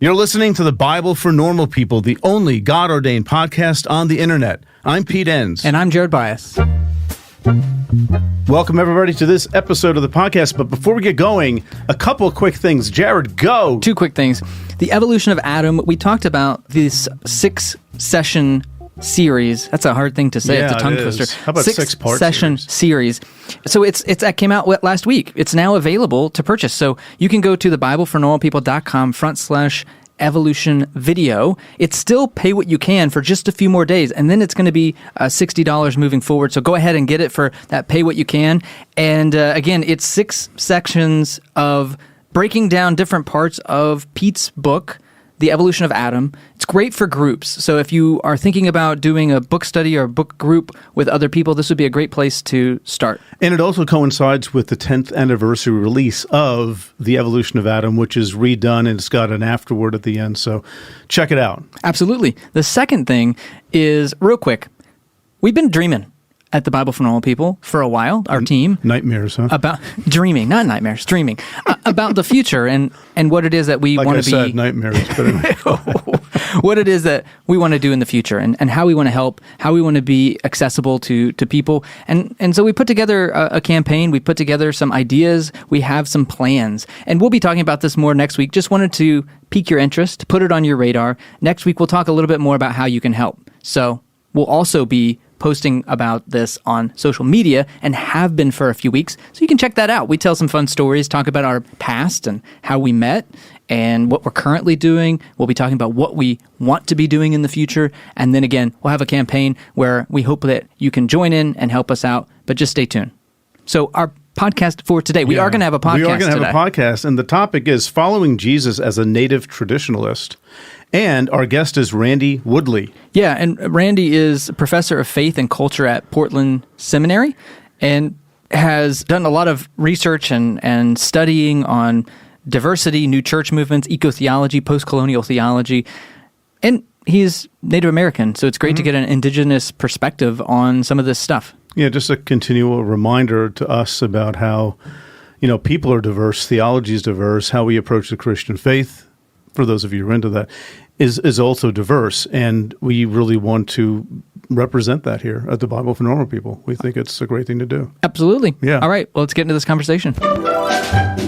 You're listening to the Bible for Normal People, the only God-ordained podcast on the internet. I'm Pete Enns. And I'm Jared Bias. Welcome, everybody, to this episode of the podcast. But before we get going, a couple of quick things. Jared, go! 2 quick things. The evolution of Adam, we talked about this 6-session series. That's a hard thing to say. Yeah, it's a tongue it is. twister. How about 6-session series. So that came out last week. It's now available to purchase. So you can go to thebiblefornormalpeople.com/evolution video. It's still pay what you can for just a few more days, and then it's going to be $60 moving forward. So go ahead and get it for that pay what you can. And again, it's 6 sections of breaking down different parts of Pete's book, The Evolution of Adam. It's great for groups. So if you are thinking about doing a book study or a book group with other people, this would be a great place to start. And it also coincides with the 10th anniversary release of The Evolution of Adam, which is redone, and it's got an afterword at the end. So check it out. Absolutely. The second thing is, real quick, we've been dreaming at the Bible for Normal People for a while, our team. Nightmares, huh? About dreaming, not nightmares, dreaming, about the future and what it is that we want to be. Like I said, nightmares, but anyway. What it is that we want to do in the future and how we want to help, how we want to be accessible to people. And so we put together a campaign, we put together some ideas, we have some plans. And we'll be talking about this more next week. Just wanted to pique your interest, put it on your radar. Next week, we'll talk a little bit more about how you can help. So we'll also be posting about this on social media and have been for a few weeks. So you can check that out. We tell some fun stories, talk about our past and how we met and what we're currently doing. We'll be talking about what we want to be doing in the future. And then again, we'll have a campaign where we hope that you can join in and help us out, but just stay tuned. So our podcast for today, we are going to have a podcast today. We are going to have a podcast, and the topic is Following Jesus as a Native Traditionalist. And our guest is Randy Woodley. Yeah, and Randy is a professor of faith and culture at Portland Seminary and has done a lot of research and studying on diversity, new church movements, eco-theology, post-colonial theology. And he's Native American, so it's great to get an indigenous perspective on some of this stuff. Yeah, just a continual reminder to us about how, people are diverse, theology is diverse, how we approach the Christian faith, for those of you who are into that, is also diverse, and we really want to represent that here at the Bible for Normal People. We think it's a great thing to do. Absolutely. Yeah. All right, well, let's get into this conversation.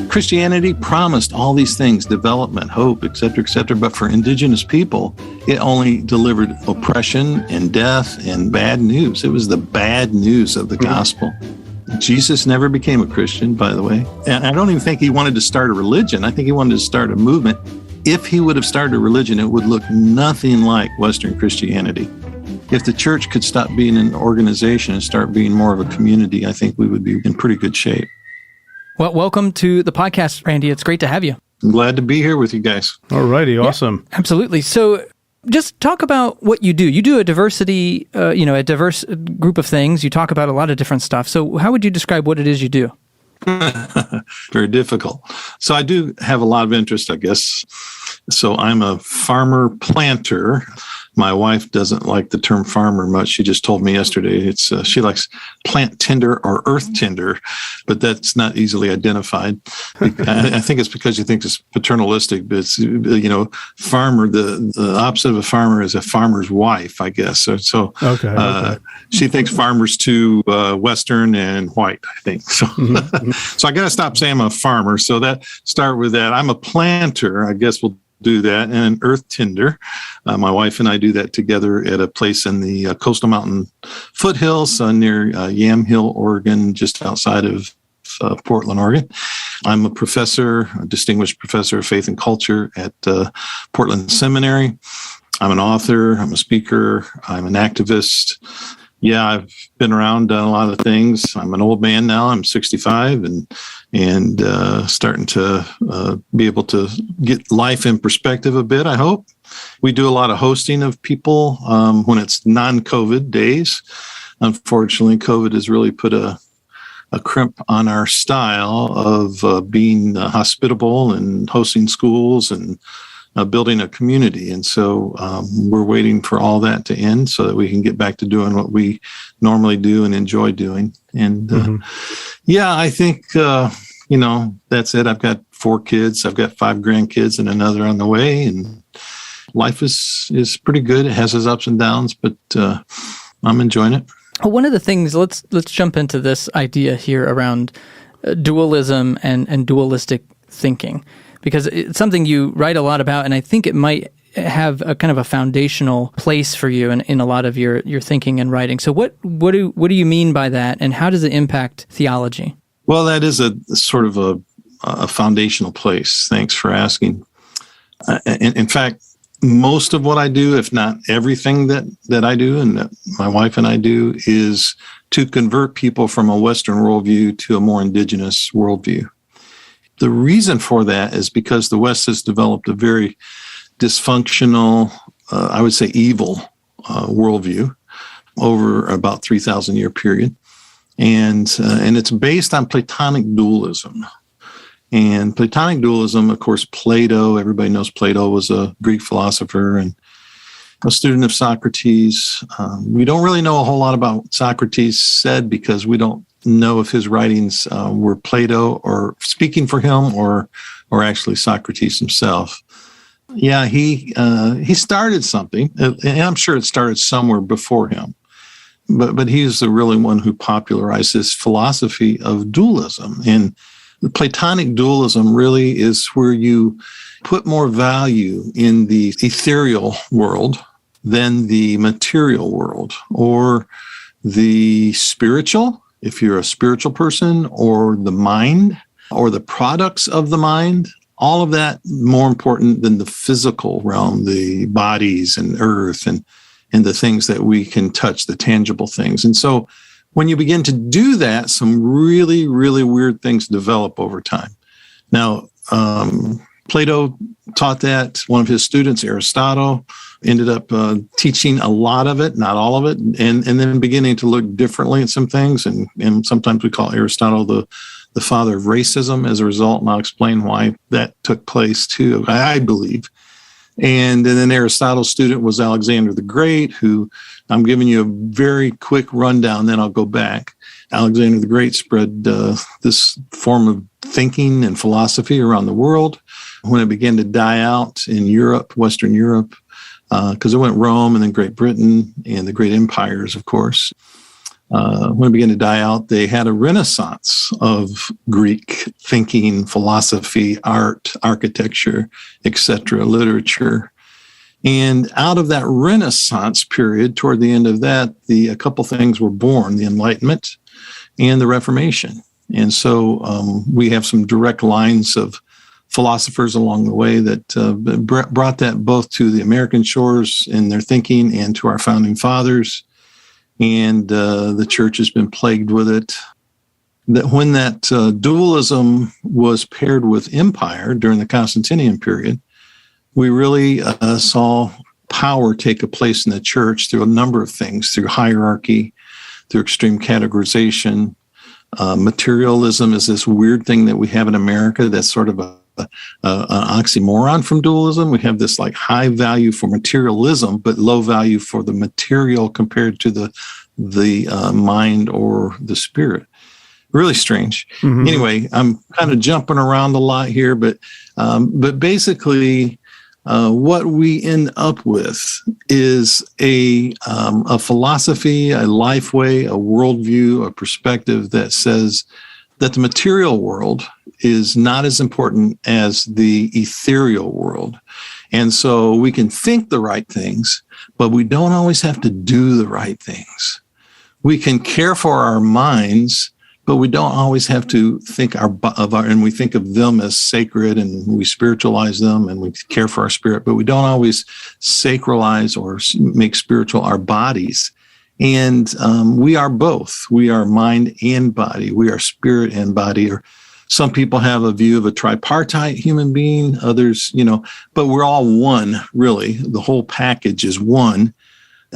Christianity promised all these things, development, hope, et cetera, but for indigenous people, it only delivered oppression and death and bad news. It was the bad news of the gospel. Jesus never became a Christian, by the way. And I don't even think he wanted to start a religion. I think he wanted to start a movement. If he would have started a religion, it would look nothing like Western Christianity. If the church could stop being an organization and start being more of a community, I think we would be in pretty good shape. Well, welcome to the podcast, Randy. It's great to have you. I'm glad to be here with you guys. All righty, awesome. Yeah, absolutely. So just talk about what you do. You do a diverse group of things. You talk about a lot of different stuff. So how would you describe what it is you do? Very difficult. So I do have a lot of interest, I guess. So I'm a farmer planter. My wife doesn't like the term farmer much. She just told me yesterday she likes plant tender or earth tender, but that's not easily identified. I think it's because she thinks it's paternalistic, but it's, farmer, the opposite of a farmer is a farmer's wife, I guess. So okay. She thinks farmer's too Western and white, I think. So, so I got to stop saying I'm a farmer. So start with that. I'm a planter, I guess we'll do that, and an earth tender. My wife and I do that together at a place in the Coastal Mountain foothills near Yamhill, Oregon, just outside of Portland, Oregon. I'm a distinguished professor of faith and culture at Portland Seminary. I'm an author, I'm a speaker, I'm an activist. Yeah, I've been around, done a lot of things. I'm an old man now. I'm 65 and starting to be able to get life in perspective a bit, I hope. We do a lot of hosting of people when it's non-COVID days. Unfortunately, COVID has really put a crimp on our style of being hospitable and hosting schools and building a community. And so we're waiting for all that to end so that we can get back to doing what we normally do and enjoy doing. And I think, that's it. I've got 4 kids. I've got 5 grandkids and another on the way. And life is pretty good. It has its ups and downs, but I'm enjoying it. Well, one of the things, let's jump into this idea here around dualism and dualistic thinking, because it's something you write a lot about, and I think it might have a kind of a foundational place for you in a lot of your thinking and writing. So what do you mean by that, and how does it impact theology? Well, that is a sort of a foundational place. Thanks for asking. In fact, most of what I do, if not everything that I do and that my wife and I do, is to convert people from a Western worldview to a more indigenous worldview. The reason for that is because the West has developed a very dysfunctional, I would say evil worldview over about 3,000 year period. And it's based on Platonic dualism. And Platonic dualism, of course, Plato, everybody knows Plato was a Greek philosopher and a student of Socrates. We don't really know a whole lot about what Socrates said because we don't know if his writings were Plato or speaking for him or actually Socrates himself. Yeah, he started something, and I'm sure it started somewhere before him. But he's the really one who popularized this philosophy of dualism. And the Platonic dualism really is where you put more value in the ethereal world than the material world, or the spiritual, if you're a spiritual person, or the mind, or the products of the mind. All of that more important than the physical realm, the bodies and earth and the things that we can touch, the tangible things. And so when you begin to do that, some really, really weird things develop over time. Now, Plato taught that. One of his students, Aristotle, ended up teaching a lot of it, not all of it, and then beginning to look differently at some things. And sometimes we call Aristotle the father of racism as a result, and I'll explain why that took place too, I believe. And then Aristotle's student was Alexander the Great, who I'm giving you a very quick rundown, then I'll go back. Alexander the Great spread this form of thinking and philosophy around the world. When it began to die out in Europe, Western Europe, because it went Rome and then Great Britain and the great empires, of course. When it began to die out, they had a renaissance of Greek thinking, philosophy, art, architecture, etc., literature. And out of that Renaissance period, toward the end of that, a couple things were born: the Enlightenment and the Reformation. And so we have some direct lines of philosophers along the way that brought that both to the American shores in their thinking and to our founding fathers. And the church has been plagued with it. That when that dualism was paired with empire during the Constantinian period, we really saw power take a place in the church through a number of things, through hierarchy, through extreme categorization. Materialism is this weird thing that we have in America that's sort of an oxymoron from dualism. We have this like high value for materialism, but low value for the material compared to the mind or the spirit. Really strange. Mm-hmm. Anyway, I'm kind of jumping around a lot here, but basically, what we end up with is a philosophy, a life way, a worldview, a perspective that says that the material world is not as important as the ethereal world. And so we can think the right things, but we don't always have to do the right things. We can care for our minds, but we don't always have to think and we think of them as sacred, and we spiritualize them, and we care for our spirit, but we don't always sacralize or make spiritual our bodies. And we are both. We are mind and body. We are spirit and body. Or some people have a view of a tripartite human being, others, but we're all one, really. The whole package is one.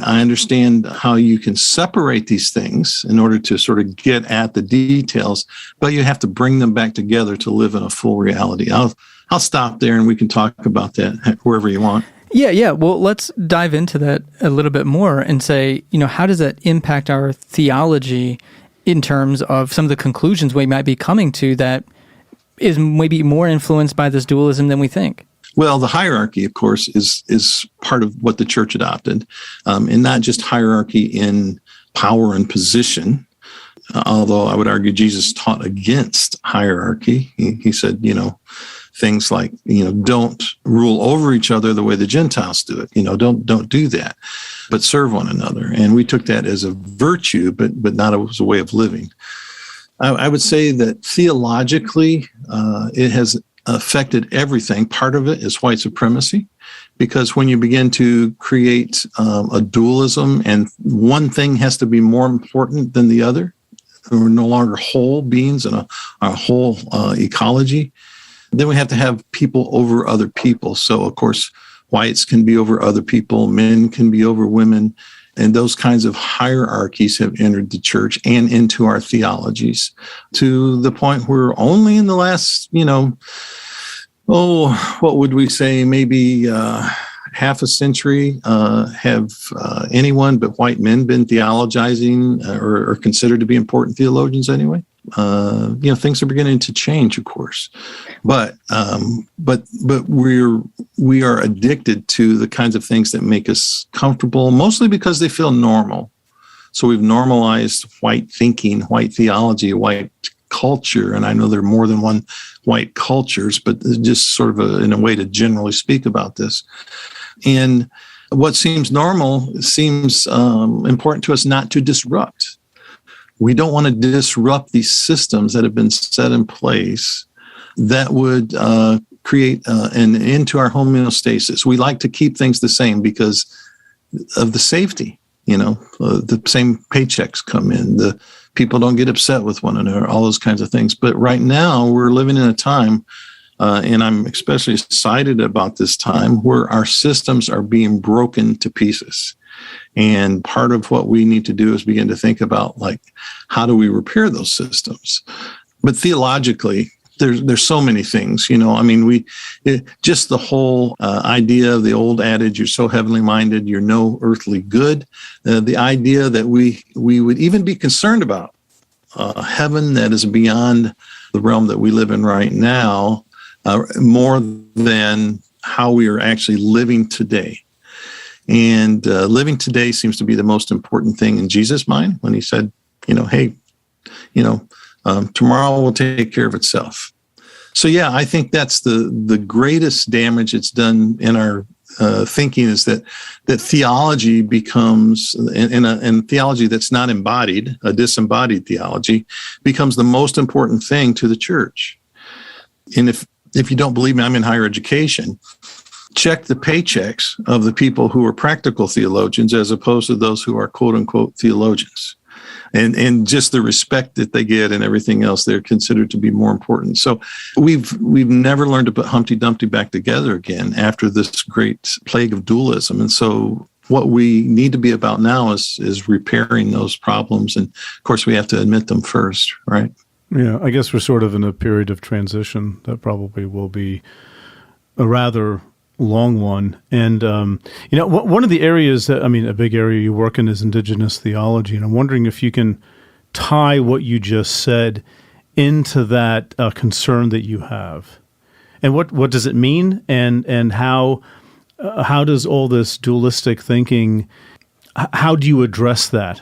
I understand how you can separate these things in order to sort of get at the details, but you have to bring them back together to live in a full reality. I'll stop there, and we can talk about that wherever you want. Yeah. Well, let's dive into that a little bit more and say, how does that impact our theology in terms of some of the conclusions we might be coming to that is maybe more influenced by this dualism than we think? Well, the hierarchy, of course, is part of what the church adopted, and not just hierarchy in power and position. Although I would argue Jesus taught against hierarchy. He said, things like, don't rule over each other the way the Gentiles do it. Don't do that, but serve one another. And we took that as a virtue, but not as a way of living. I would say that theologically, it has affected everything. Part of it is white supremacy, because when you begin to create a dualism and one thing has to be more important than the other, we're no longer whole beings in a whole ecology, then we have to have people over other people. So, of course, whites can be over other people, men can be over women, and those kinds of hierarchies have entered the church and into our theologies to the point where only in the last, what would we say, maybe half a century have anyone but white men been theologizing or considered to be important theologians anyway. Things are beginning to change, of course, but we are addicted to the kinds of things that make us comfortable, mostly because they feel normal. So we've normalized white thinking, white theology, white culture, and I know there are more than one white cultures, but just sort of in a way to generally speak about this. And what seems normal seems important to us not to disrupt. We don't want to disrupt these systems that have been set in place that would create an end to our homeostasis. We like to keep things the same because of the safety. The same paychecks come in, the people don't get upset with one another, all those kinds of things. But right now we're living in a time, and I'm especially excited about this time, where our systems are being broken to pieces. And part of what we need to do is begin to think about, how do we repair those systems? But theologically, there's so many things, just the whole idea of the old adage, you're so heavenly minded, you're no earthly good. The idea that we would even be concerned about heaven that is beyond the realm that we live in right now, more than how we are actually living today. And living today seems to be the most important thing in Jesus' mind when he said, hey, tomorrow will take care of itself. So, yeah, I think that's the greatest damage it's done in our thinking, is that theology becomes, and theology that's not embodied, a disembodied theology, becomes the most important thing to the church. And if you don't believe me, I'm in higher education. Check the paychecks of the people who are practical theologians as opposed to those who are quote unquote theologians, and just the respect that they get and everything else, they're considered to be more important. So we've never learned to put Humpty Dumpty back together again after this great plague of dualism. And so what we need to be about now is repairing those problems. And of course we have to admit them first, right? Yeah, I guess we're sort of in a period of transition that probably will be a rather long one. And, one of the areas that, a big area you work in is Indigenous theology. And I'm wondering if you can tie what you just said into that concern that you have. And what does it mean? And how does all this dualistic thinking, how do you address that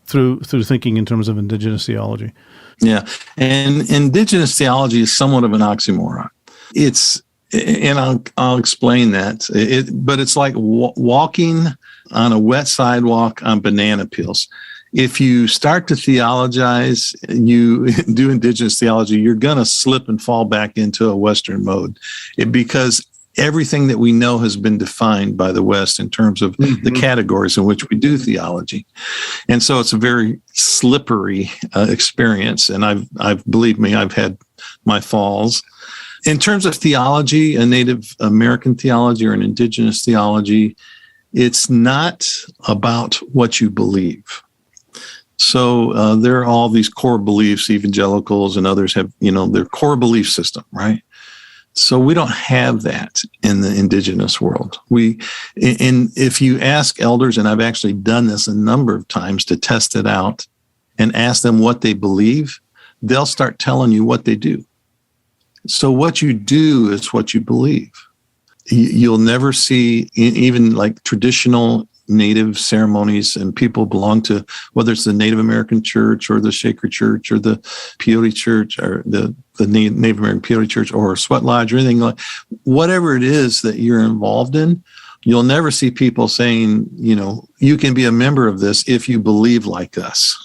through thinking in terms of Indigenous theology? Yeah. And Indigenous theology is somewhat of an oxymoron. And I'll explain that. But it's like walking on a wet sidewalk on banana peels. If you start to theologize, you do Indigenous theology, you're going to slip and fall back into a Western mode, because everything that we know has been defined by the West in terms of the categories in which we do theology. And so it's a very slippery experience. And believe me, I've had my falls. In terms of theology, a Native American theology or an Indigenous theology, it's not about what you believe. So there are all these core beliefs, evangelicals and others have, their core belief system, right? So we don't have that in the Indigenous world. If you ask elders, and I've actually done this a number of times to test it out and ask them what they believe, they'll start telling you what they do. So what you do is what you believe. You'll never see even like traditional Native ceremonies, and people belong to, whether it's the Native American Church or the Shaker Church or the Peyote Church or the Native American Peyote Church or Sweat Lodge or anything like, whatever it is that you're involved in, you'll never see people saying, you can be a member of this if you believe like us.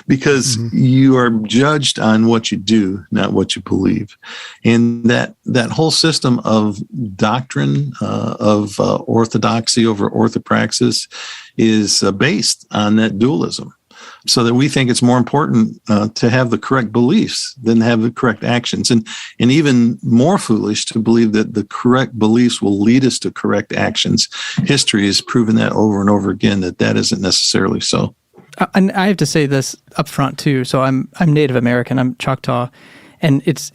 Because you are judged on what you do, not what you believe. And that whole system of doctrine, of orthodoxy over orthopraxis is based on that dualism. So that we think it's more important to have the correct beliefs than have the correct actions. And even more foolish to believe that the correct beliefs will lead us to correct actions. History has proven that over and over again, that isn't necessarily so. And I have to say this up front too. So I'm Native American. I'm Choctaw, and it's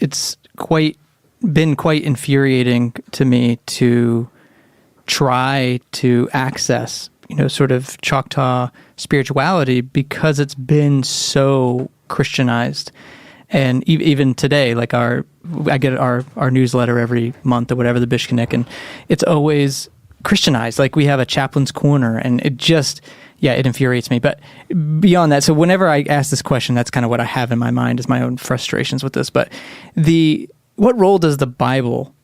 been quite infuriating to me to try to access sort of Choctaw spirituality because it's been so Christianized. And even today, like I get our newsletter every month or whatever, the Bishkanik, and it's always Christianized. Like we have a chaplain's corner, and it just, it infuriates me. But beyond that, so whenever I ask this question, that's kind of what I have in my mind is my own frustrations with this. But what role does the Bible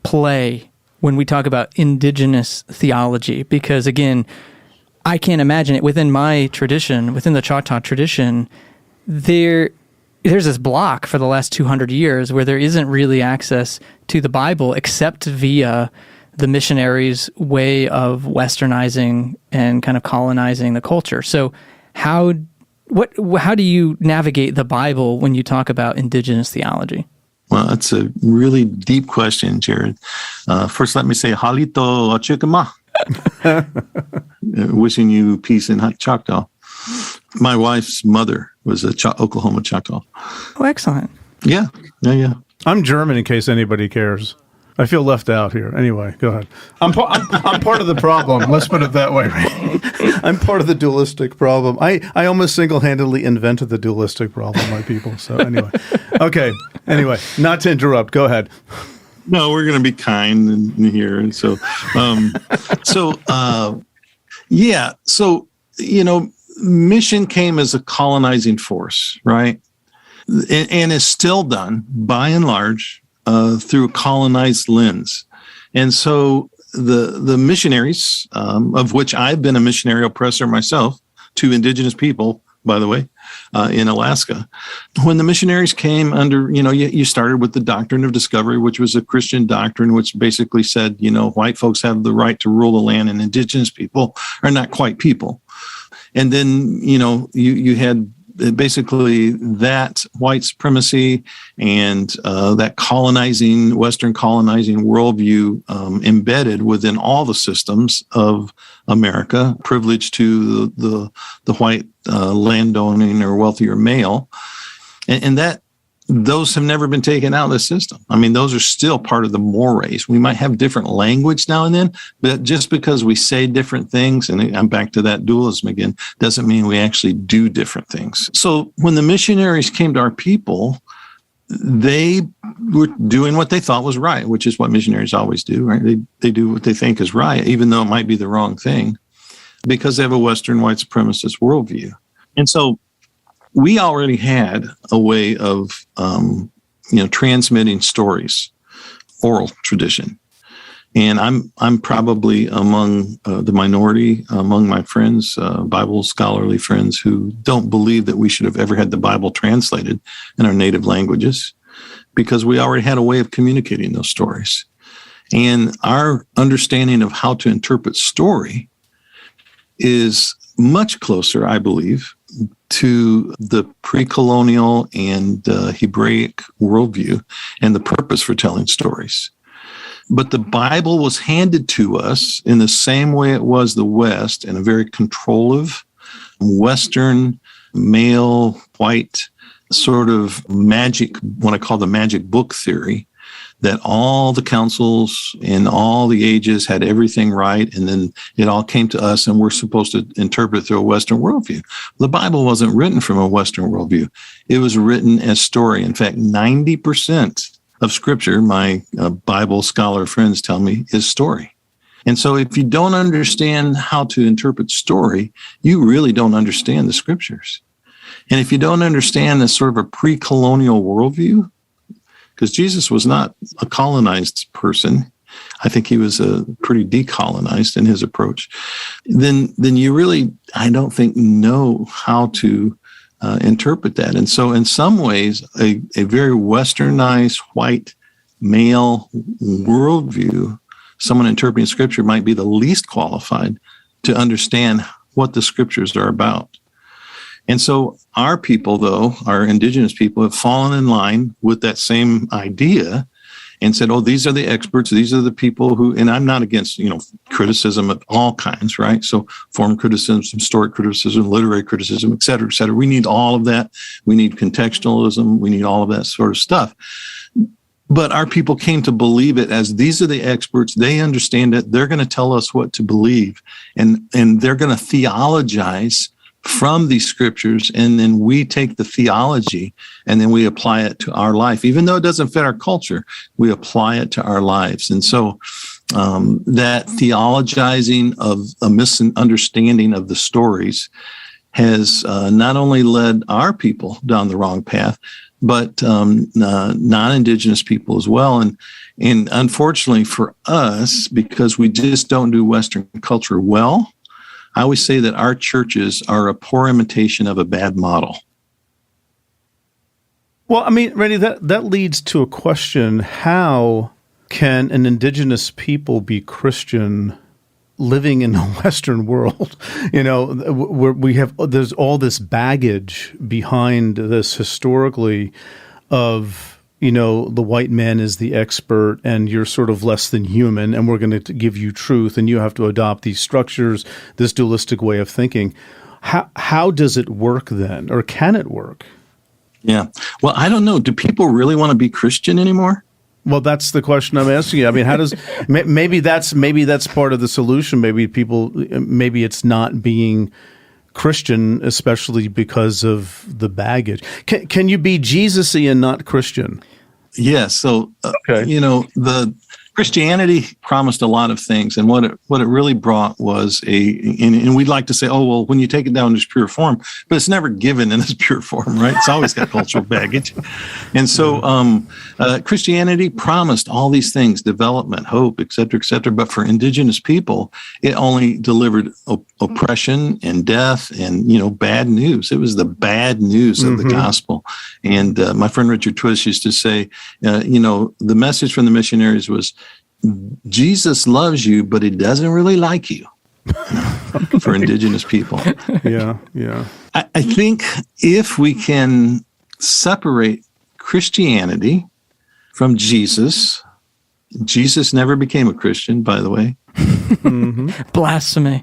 play when we talk about indigenous theology? Because again, I can't imagine it within my tradition, within the Choctaw tradition, there's this block for the last 200 years where there isn't really access to the Bible except via the missionaries' way of westernizing and kind of colonizing the culture. So how do you navigate the Bible when you talk about indigenous theology? Well, that's a really deep question, Jared. First, let me say, halito chikama. Wishing you peace in Choctaw. My wife's mother was a Oklahoma Choctaw. Oh, excellent. Yeah. I'm German, in case anybody cares. I feel left out here. Anyway, go ahead. I'm part of the problem. Let's put it that way. I'm part of the dualistic problem. I almost single-handedly invented the dualistic problem, my people. So anyway. Okay. Anyway, not to interrupt. Go ahead. No, we're going to be kind in here. And so, mission came as a colonizing force, right? And is still done by and large through a colonized lens. And so the missionaries, of which I've been a missionary oppressor myself to indigenous people, by the way, in Alaska. When the missionaries came under, you started with the doctrine of discovery, which was a Christian doctrine, which basically said, white folks have the right to rule the land and indigenous people are not quite people. And then, you had basically that white supremacy and that Western colonizing worldview embedded within all the systems of America, privilege to the white landowning or wealthier male, and that those have never been taken out of the system. I mean, those are still part of the mores. We might have different language now and then, but just because we say different things, and I'm back to that dualism again, doesn't mean we actually do different things. So when the missionaries came to our people, they were doing what they thought was right, which is what missionaries always do, right? They do what they think is right, even though it might be the wrong thing, because they have a Western white supremacist worldview. And so we already had a way of, transmitting stories, oral tradition. And I'm probably among the minority, among my friends, Bible scholarly friends, who don't believe that we should have ever had the Bible translated in our native languages, because we already had a way of communicating those stories. And our understanding of how to interpret story is much closer, I believe, to the pre-colonial and Hebraic worldview and the purpose for telling stories. But the Bible was handed to us in the same way it was the West, in a very controlling, Western, male, white sort of magic, what I call the magic book theory, that all the councils in all the ages had everything right, and then it all came to us, and we're supposed to interpret through a Western worldview. The Bible wasn't written from a Western worldview. It was written as story. In fact, 90% of Scripture, my Bible scholar friends tell me, is story. And so if you don't understand how to interpret story, you really don't understand the Scriptures. And if you don't understand this sort of a pre-colonial worldview, because Jesus was not a colonized person, I think he was a pretty decolonized in his approach, then you really, I don't think, know how to interpret that. And so in some ways, a very westernized white male worldview, someone interpreting Scripture might be the least qualified to understand what the Scriptures are about. And so our people, though, our indigenous people, have fallen in line with that same idea and said, oh, these are the experts. These are the people who, and I'm not against, criticism of all kinds, right? So form criticism, historic criticism, literary criticism, et cetera, et cetera. We need all of that. We need contextualism. We need all of that sort of stuff. But our people came to believe it as these are the experts. They understand it. They're going to tell us what to believe. And they're going to theologize from these Scriptures, and then we take the theology and then we apply it to our life. Even though it doesn't fit our culture, we apply it to our lives. And so that theologizing of a misunderstanding of the stories has not only led our people down the wrong path, but non-Indigenous people as well. And unfortunately for us, because we just don't do Western culture well, I always say that our churches are a poor imitation of a bad model. Well, I mean, Randy, that leads to a question. How can an indigenous people be Christian living in the Western world? Where there's all this baggage behind this historically of, the white man is the expert and you're sort of less than human, and we're going to give you truth and you have to adopt these structures, this dualistic way of thinking. How does it work then, or can it work? Yeah. Well, I don't know. Do people really want to be Christian anymore? Well, that's the question I'm asking you. I mean, how does maybe that's part of the solution. Maybe it's not being Christian, especially because of the baggage. Can you be Jesus-y and not Christian? Yes. So, okay. The Christianity promised a lot of things, and what it really brought was and we'd like to say, oh, well, when you take it down in its pure form, but it's never given in its pure form, right? It's always got cultural baggage. And so Christianity promised all these things, development, hope, et cetera, but for indigenous people, it only delivered oppression and death and, bad news. It was the bad news of the gospel. And my friend Richard Twist used to say, the message from the missionaries was, Jesus loves you, but he doesn't really like you. For indigenous people. Yeah. I think if we can separate Christianity from Jesus never became a Christian, by the way. Blasphemy.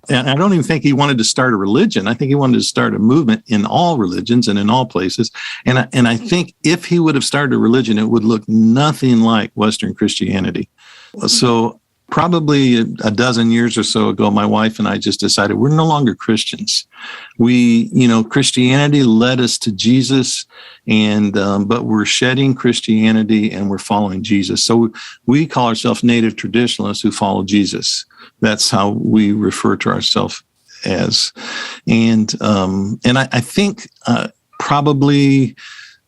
And I don't even think he wanted to start a religion. I think he wanted to start a movement in all religions and in all places. And I think if he would have started a religion, it would look nothing like Western Christianity. So probably a dozen years or so ago, my wife and I just decided we're no longer Christians. Christianity led us to Jesus, but we're shedding Christianity and we're following Jesus. So we call ourselves native traditionalists who follow Jesus. That's how we refer to ourselves as. And I think probably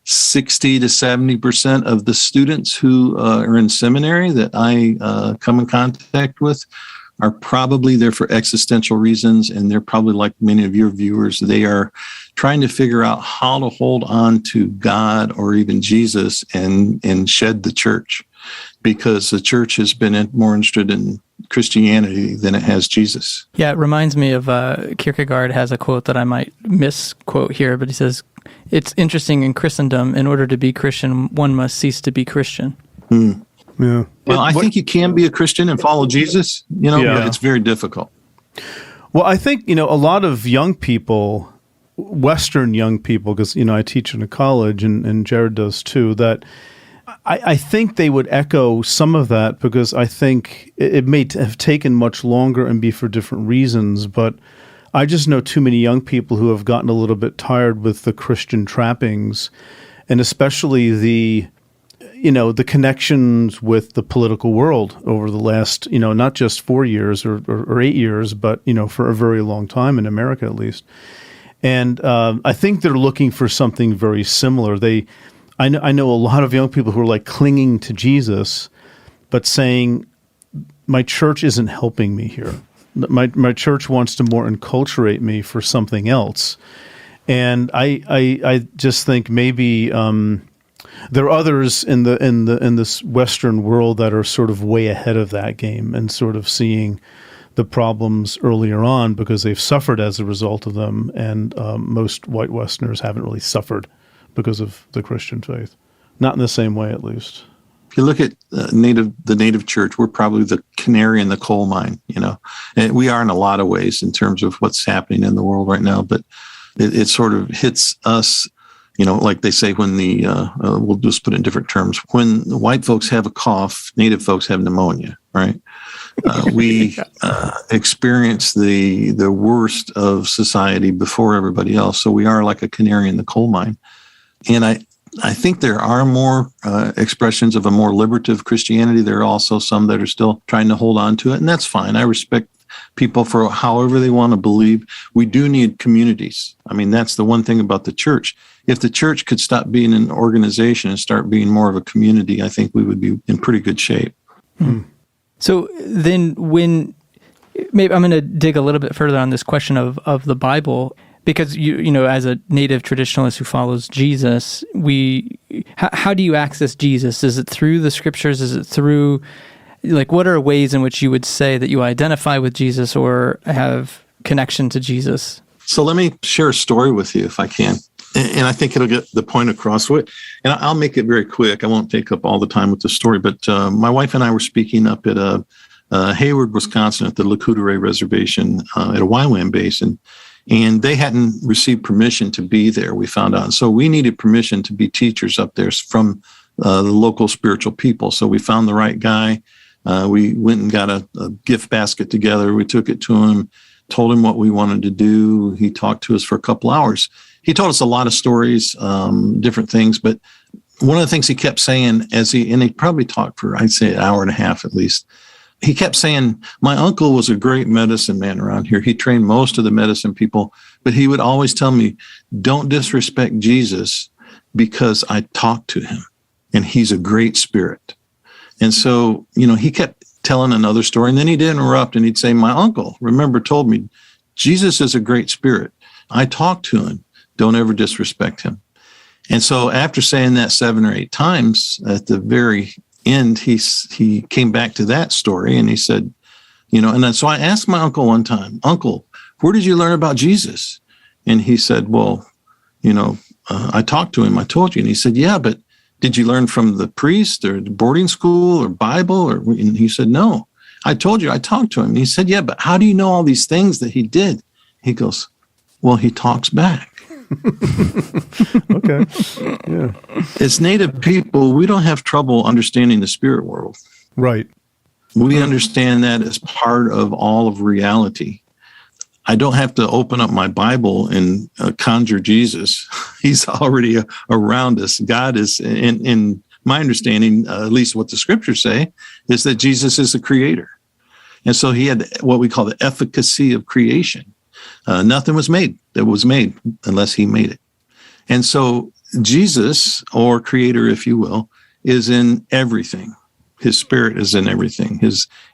60 to 70% of the students who are in seminary that I come in contact with are probably there for existential reasons. And they're probably like many of your viewers. They are trying to figure out how to hold on to God or even Jesus and shed the church, because the church has been more interested in Christianity than it has Jesus. Yeah, it reminds me of Kierkegaard has a quote that I might misquote here, but he says, "It's interesting in Christendom, in order to be Christian, one must cease to be Christian." Yeah. Well, I think you can be a Christian and follow Jesus, but it's very difficult. Well, I think, a lot of young people, Western young people, because, I teach in a college and Jared does too, that I think they would echo some of that, because I think it may have taken much longer and be for different reasons, but I just know too many young people who have gotten a little bit tired with the Christian trappings, and especially the connections with the political world over the last, not just 4 years or 8 years, but, for a very long time in America, at least. And I think they're looking for something very similar. I know a lot of young people who are like clinging to Jesus, but saying, my church isn't helping me here. My church wants to more enculturate me for something else. And I just think maybe there are others in this Western world that are sort of way ahead of that game and sort of seeing the problems earlier on because they've suffered as a result of them, and most white Westerners haven't really suffered because of the Christian faith. Not in the same way, at least. If you look at the native church, we're probably the canary in the coal mine, and we are in a lot of ways in terms of what's happening in the world right now, but it sort of hits us, like they say when we'll just put it in different terms, when the white folks have a cough, native folks have pneumonia, right? We experience the worst of society before everybody else. So we are like a canary in the coal mine. And I think there are more expressions of a more liberative Christianity. There are also some that are still trying to hold on to it, and that's fine. I respect people for however they want to believe. We do need communities. I mean, that's the one thing about the church. If the church could stop being an organization and start being more of a community, I think we would be in pretty good shape. Hmm. So then maybe I'm going to dig a little bit further on this question of the Bible, because you as a native traditionalist who follows Jesus, how do you access Jesus? Is it through the scriptures? Is it through, what are ways in which you would say that you identify with Jesus or have connection to Jesus? So let me share a story with you if I can. And I think it'll get the point across with it. And I'll make it very quick. I won't take up all the time with the story, but my wife and I were speaking up at Hayward, Wisconsin at the Lakota Reservation at a YWAM base. And they hadn't received permission to be there, we found out. So we needed permission to be teachers up there from the local spiritual people. So we found the right guy. We went and got a gift basket together. We took it to him, told him what we wanted to do. He talked to us for a couple hours. He told us a lot of stories, different things. But one of the things he kept saying and he probably talked for, I'd say, an hour and a half at least. He kept saying, my uncle was a great medicine man around here. He trained most of the medicine people, but he would always tell me, don't disrespect Jesus because I talked to him and he's a great spirit. And so, he kept telling another story, and then he'd interrupt and he'd say, my uncle, told me, Jesus is a great spirit. I talked to him. Don't ever disrespect him. And so after saying that 7 or 8 times, at the very end, he came back to that story and he said, and then so I asked my uncle one time, Uncle, where did you learn about Jesus? And he said, well, I talked to him. I told you. And he said, yeah, but did you learn from the priest or the boarding school or Bible? And he said, no, I told you, I talked to him. And he said, yeah, but how do you know all these things that he did? He goes, well, he talks back. Okay. Yeah. As native people, we don't have trouble understanding the spirit world. Right. We understand that as part of all of reality. I don't have to open up my Bible and conjure Jesus. He's already around us. God is, in my understanding, at least what the scriptures say, is that Jesus is the creator. And so he had what we call the efficacy of creation. Nothing was made that was made unless he made it. And so Jesus, or creator, if you will, is in everything. His spirit is in everything.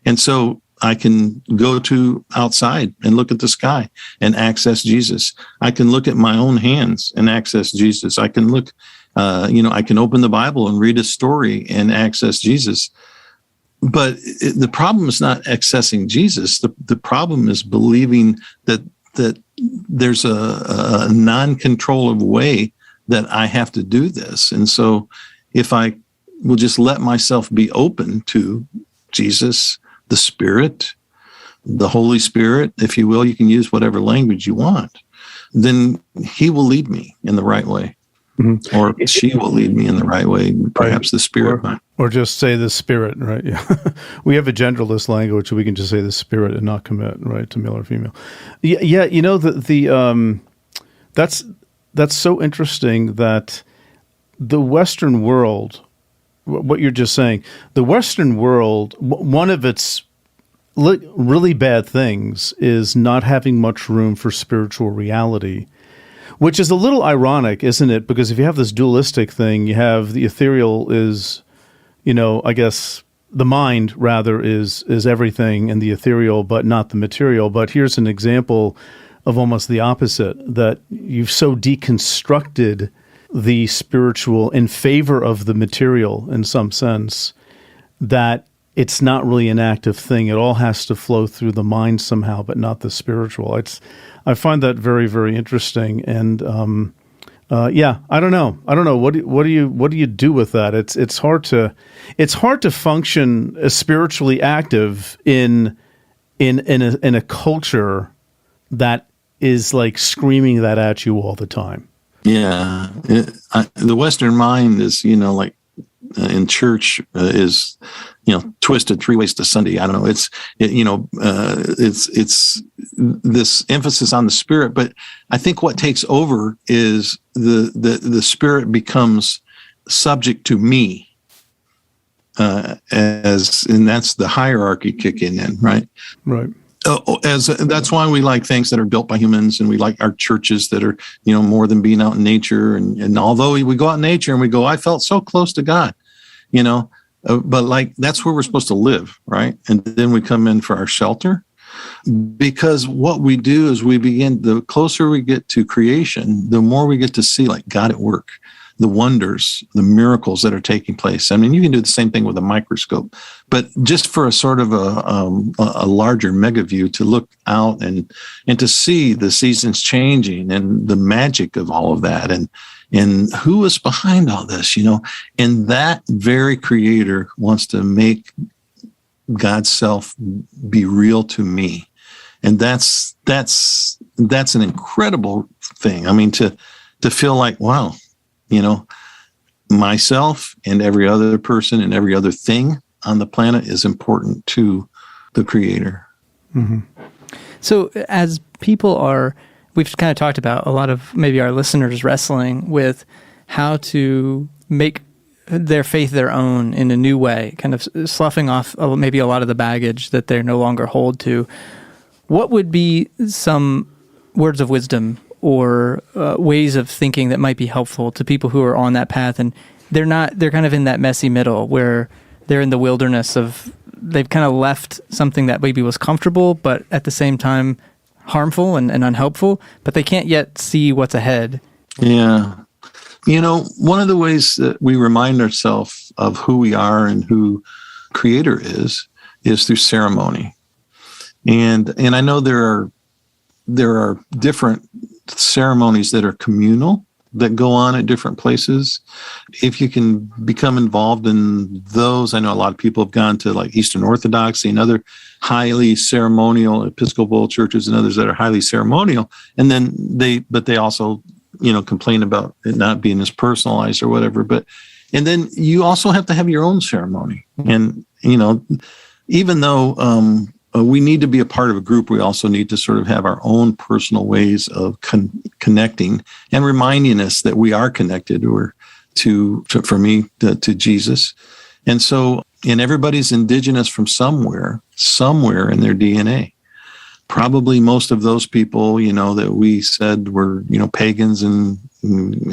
And so I can go to outside and look at the sky and access Jesus. I can look at my own hands and access Jesus. I can look, I can open the Bible and read a story and access Jesus. But the problem is not accessing Jesus. The problem is believing that there's a non-controllable way that I have to do this. And so if I will just let myself be open to Jesus, the Spirit, the Holy Spirit, if you will, you can use whatever language you want, then he will lead me in the right way. or she will lead me in the right way, perhaps the Spirit might. Or just say the Spirit, right? Yeah. We have a genderless language, so we can just say the Spirit and not commit, right, to male or female. Yeah, you know, that's so interesting that the Western world, what you're just saying, the Western world, one of its really bad things is not having much room for spiritual reality, which is a little ironic, isn't it? Because if you have this dualistic thing, you have the ethereal is, you know, I guess the mind rather is everything, and the ethereal, but not the material. But here's an example of almost the opposite, that you've so deconstructed the spiritual in favor of the material in some sense that it's not really an active thing. It all has to flow through the mind somehow, but not the spiritual. I find that very, very interesting. And yeah, I don't know. What do you do with that? It's hard to function spiritually active in a culture that is like screaming that at you all the time. Yeah, the Western mind is, you know, like in church is, you know, twisted 3 ways to Sunday. I don't know. It's this emphasis on the Spirit, but I think what takes over is the Spirit becomes subject to me, and that's the hierarchy kicking in, right? Right. That's why we like things that are built by humans, and we like our churches that are, you know, more than being out in nature. And although we go out in nature and we go, I felt so close to God, you know, but like that's where we're supposed to live, right? And then we come in for our shelter, because what we do is the closer we get to creation, the more we get to see like God at work, the wonders, the miracles that are taking place. I mean, you can do the same thing with a microscope, but just for a sort of a larger mega view to look out and to see the seasons changing and the magic of all of that, and who is behind all this, you know, and that very creator wants to make God's self be real to me. And that's an incredible thing. I mean, to feel like, wow, you know, myself and every other person and every other thing on the planet is important to the Creator. Mm-hmm. So as people we've kind of talked about a lot of maybe our listeners wrestling with how to make their faith their own in a new way, kind of sloughing off maybe a lot of the baggage that they're no longer hold to. What would be some words of wisdom or ways of thinking that might be helpful to people who are on that path, and they're kind of in that messy middle where they're in the wilderness of, they've kind of left something that maybe was comfortable, but at the same time harmful and unhelpful, but they can't yet see what's ahead. Yeah. You know, one of the ways that we remind ourselves of who we are and who Creator is through ceremony. And I know there are different ceremonies that are communal that go on at different places. If you can become involved in those, I know a lot of people have gone to like Eastern Orthodoxy and other highly ceremonial Episcopal churches and others that are highly ceremonial. And then they also, you know, complain about it not being as personalized or whatever. And then you also have to have your own ceremony. And, you know, even though, we need to be a part of a group, we also need to sort of have our own personal ways of connecting and reminding us that we are connected, or to Jesus. And so, and everybody's indigenous from somewhere in their DNA. Probably most of those people, you know, that we said were, you know, pagans and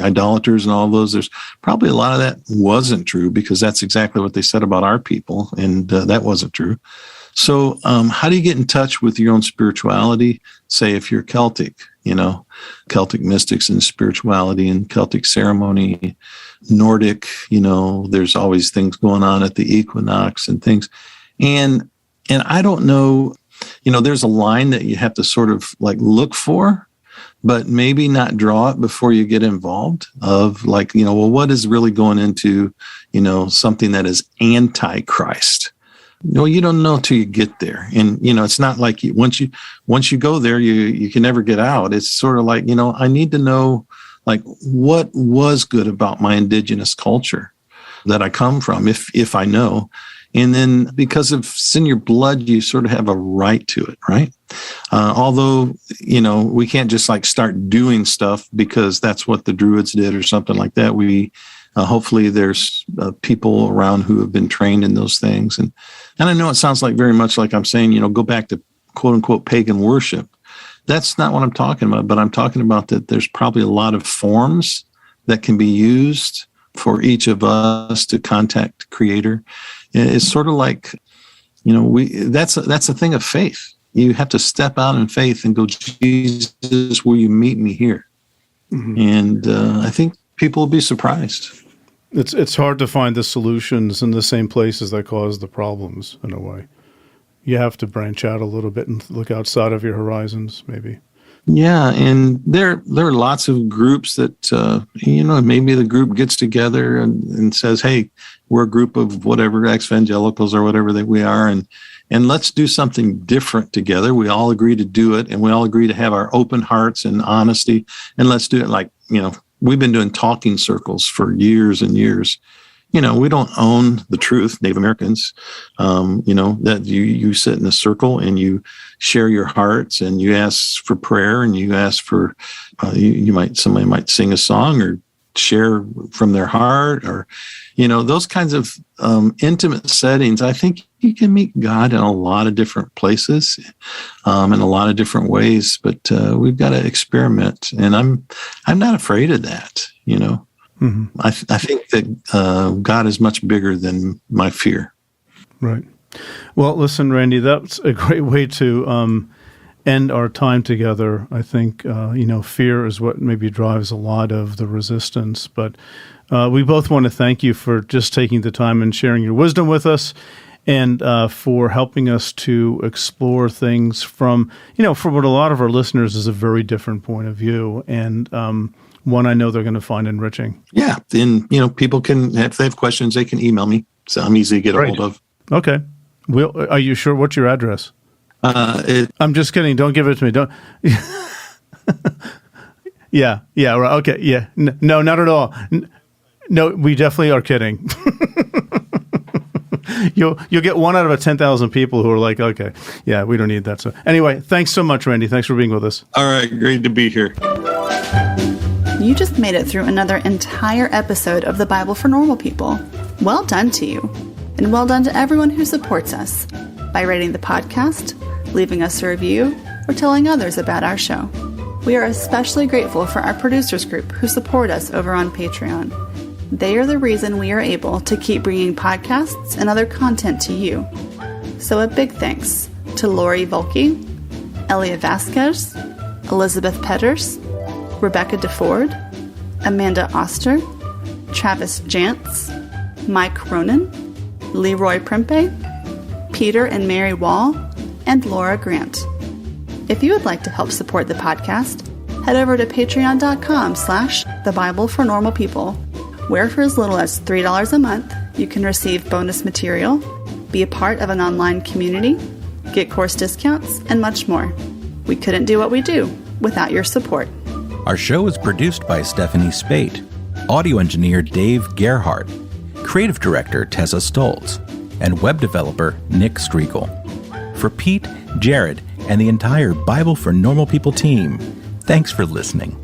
idolaters and all those, there's probably a lot of that wasn't true, because that's exactly what they said about our people. And that wasn't true. So how do you get in touch with your own spirituality? Say if you're Celtic, you know, Celtic mystics and spirituality and Celtic ceremony, Nordic, you know, there's always things going on at the equinox and things. And I don't know, you know, there's a line that you have to sort of like look for, but maybe not draw it before you get involved, of like, you know, well, what is really going into, you know, something that is anti-Christ? No, you don't know till you get there. And, you know, it's not like once you go there, you can never get out. It's sort of like, you know, I need to know like what was good about my indigenous culture that I come from, if I know. And then because of it's in your blood, you sort of have a right to it, right? Although, we can't just like start doing stuff because that's what the Druids did or something like that. We hopefully there's people around who have been trained in those things. And I know it sounds like very much like I'm saying, go back to quote unquote pagan worship. That's not what I'm talking about, but I'm talking about that there's probably a lot of forms that can be used for each of us to contact Creator. It's sort of like, that's a thing of faith. You have to step out in faith and go, Jesus, will you meet me here? Mm-hmm. And I think people will be surprised. It's hard to find the solutions in the same places that cause the problems, in a way. You have to branch out a little bit and look outside of your horizons, maybe. Yeah, and there are lots of groups that, maybe the group gets together and says, hey, we're a group of whatever, ex-evangelicals or whatever that we are, and let's do something different together. We all agree to do it, and we all agree to have our open hearts and honesty, and let's do it like, we've been doing talking circles for years and years. We don't own the truth, Native Americans, that you sit in a circle and you share your hearts and you ask for prayer and you ask for, somebody might sing a song or share from their heart or, those kinds of intimate settings. I think you can meet God in a lot of different places, in a lot of different ways, but we've got to experiment. And I'm not afraid of that, Mm-hmm. I think that God is much bigger than my fear. Right. Well, listen, Randy, that's a great way to end our time together. I think, fear is what maybe drives a lot of the resistance. But we both want to thank you for just taking the time and sharing your wisdom with us and for helping us to explore things from what a lot of our listeners is a very different point of view. And one I know they're going to find enriching. Yeah. Then, people can, if they have questions, they can email me. So I'm easy to get a hold of. Okay. Are you sure? What's your address? I'm just kidding. Don't give it to me. Don't. Yeah. Right. Okay. Yeah. No, not at all. No, we definitely are kidding. You'll get 1 out of 10,000 people who are like, okay, yeah, we don't need that. So anyway, thanks so much, Randy. Thanks for being with us. All right. Great to be here. You just made it through another entire episode of the Bible for Normal People. Well done to you. And well done to everyone who supports us by rating the podcast, leaving us a review, or telling others about our show. We are especially grateful for our producers group who support us over on Patreon. They are the reason we are able to keep bringing podcasts and other content to you. So a big thanks to Lori Volke, Elia Vasquez, Elizabeth Petters, Rebecca DeFord, Amanda Oster, Travis Jantz, Mike Ronan, Leroy Prempe, Peter and Mary Wall, and Laura Grant. If you would like to help support the podcast, head over to patreon.com/The Bible for Normal People, where for as little as $3 a month, you can receive bonus material, be a part of an online community, get course discounts, and much more. We couldn't do what we do without your support. Our show is produced by Stephanie Spate, audio engineer Dave Gerhardt, creative director Tessa Stoltz, and web developer Nick Striegel. For Pete, Jared, and the entire Bible for Normal People team, thanks for listening.